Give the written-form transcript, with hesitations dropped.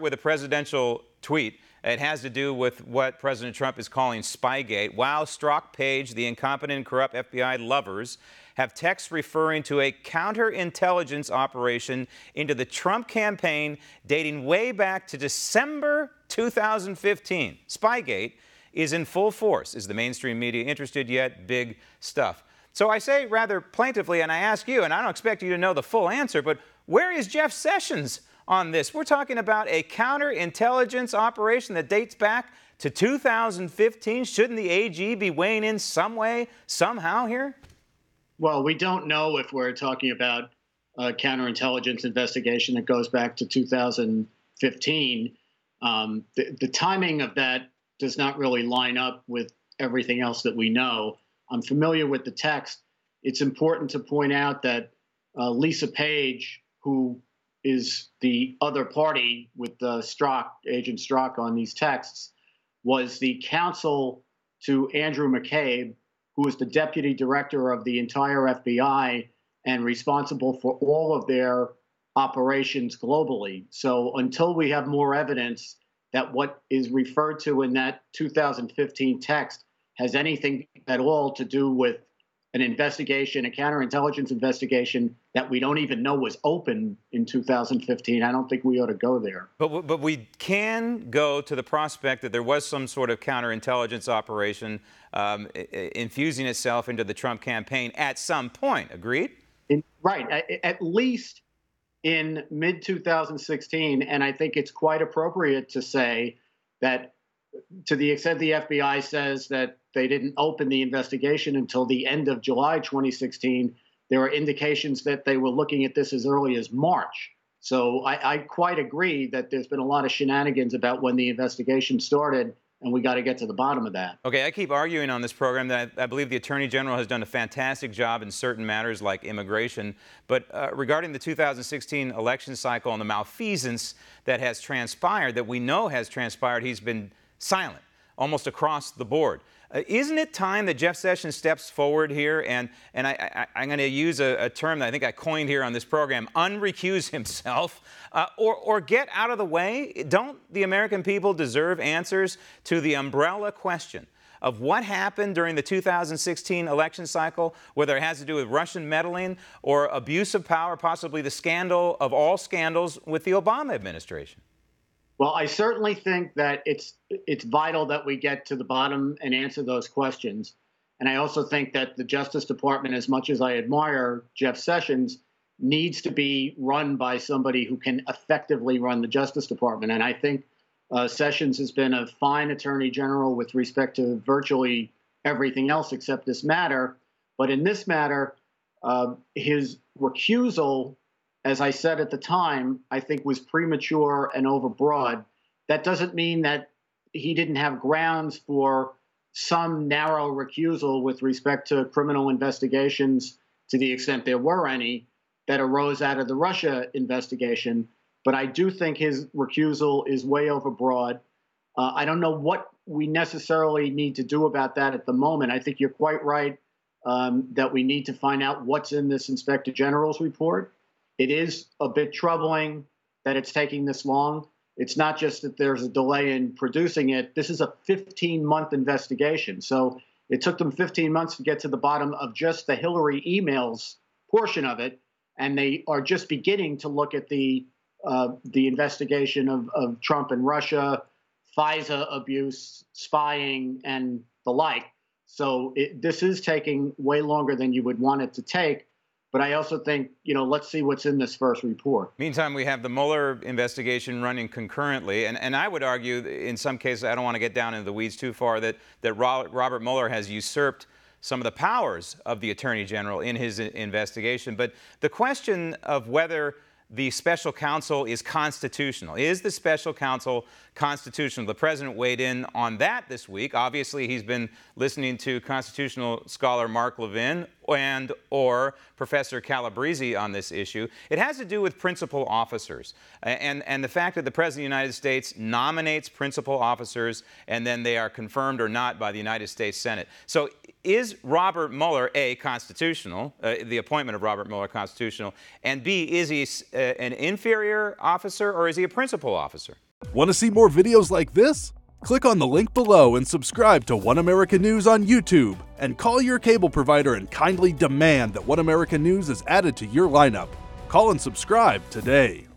With a presidential tweet. It has to do with what President Trump is calling Spygate. While Strzok Page, the incompetent and corrupt FBI lovers, have texts referring to a counterintelligence operation into the Trump campaign dating way back to December 2015. Spygate is in full force. Is the mainstream media interested yet? Big stuff. So I say rather plaintively, and I ask you, and I don't expect you to know the full answer, but where is Jeff Sessions on this? We're talking about a counterintelligence operation that dates back to 2015. Shouldn't the AG be weighing in some way, somehow here? Well, we don't know if we're talking about a counterintelligence investigation that goes back to 2015. The timing of that does not really line up with everything else that we know. I'm familiar with the text. It's important to point out that Lisa Page, who is the other party with Agent Strzok on these texts, was the counsel to Andrew McCabe, who is the deputy director of the entire FBI and responsible for all of their operations globally. So until we have more evidence that what is referred to in that 2015 text has anything at all to do with an investigation, a counterintelligence investigation that we don't even know was open in 2015, I don't think we ought to go there. But we can go to the prospect that there was some sort of counterintelligence operation infusing itself into the Trump campaign at some point. Agreed? Right. At least in mid-2016, and I think it's quite appropriate to say that to the extent the FBI says that they didn't open the investigation until the end of July 2016, there are indications that they were looking at this as early as March. So I quite agree that there's been a lot of shenanigans about when the investigation started, and we got to get to the bottom of that. Okay, I keep arguing on this program that I believe the Attorney General has done a fantastic job in certain matters like immigration. But regarding the 2016 election cycle and the malfeasance that has transpired, that we know has transpired, he's been silent almost across the board. Isn't it time that Jeff Sessions steps forward here and I'm going to use a term that I think I coined here on this program, unrecuse himself, or get out of the way? Don't the American people deserve answers to the umbrella question of what happened during the 2016 election cycle, whether it has to do with Russian meddling or abuse of power, possibly the scandal of all scandals with the Obama administration? Well, I certainly think that it's vital that we get to the bottom and answer those questions. And I also think that the Justice Department, as much as I admire Jeff Sessions, needs to be run by somebody who can effectively run the Justice Department. And I think Sessions has been a fine attorney general with respect to virtually everything else except this matter. But in this matter, his recusal, as I said at the time, I think was premature and overbroad. That doesn't mean that he didn't have grounds for some narrow recusal with respect to criminal investigations, to the extent there were any, that arose out of the Russia investigation. But I do think his recusal is way overbroad. I don't know what we necessarily need to do about that at the moment. I think you're quite right that we need to find out what's in this Inspector General's report. It is a bit troubling that it's taking this long. It's not just that there's a delay in producing it. This is a 15-month investigation. So it took them 15 months to get to the bottom of just the Hillary emails portion of it. And they are just beginning to look at the investigation of Trump and Russia, FISA abuse, spying, and the like. So this is taking way longer than you would want it to take. But I also think, let's see what's in this first report. Meantime, we have the Mueller investigation running concurrently. And I would argue, in some cases, I don't want to get down into the weeds too far, that Robert Mueller has usurped some of the powers of the Attorney General in his investigation. But the question of whether the special counsel is constitutional. Is the special counsel constitutional? The president weighed in on that this week. Obviously, he's been listening to constitutional scholar Mark Levin or Professor Calabrese on this issue. It has to do with principal officers and the fact that the President of the United States nominates principal officers and then they are confirmed or not by the United States Senate. So is Robert Mueller, A, constitutional, the appointment of Robert Mueller constitutional, and B, is he an inferior officer or is he a principal officer? Want to see more videos like this? Click on the link below and subscribe to One America News on YouTube, and call your cable provider and kindly demand that One America News is added to your lineup. Call and subscribe today.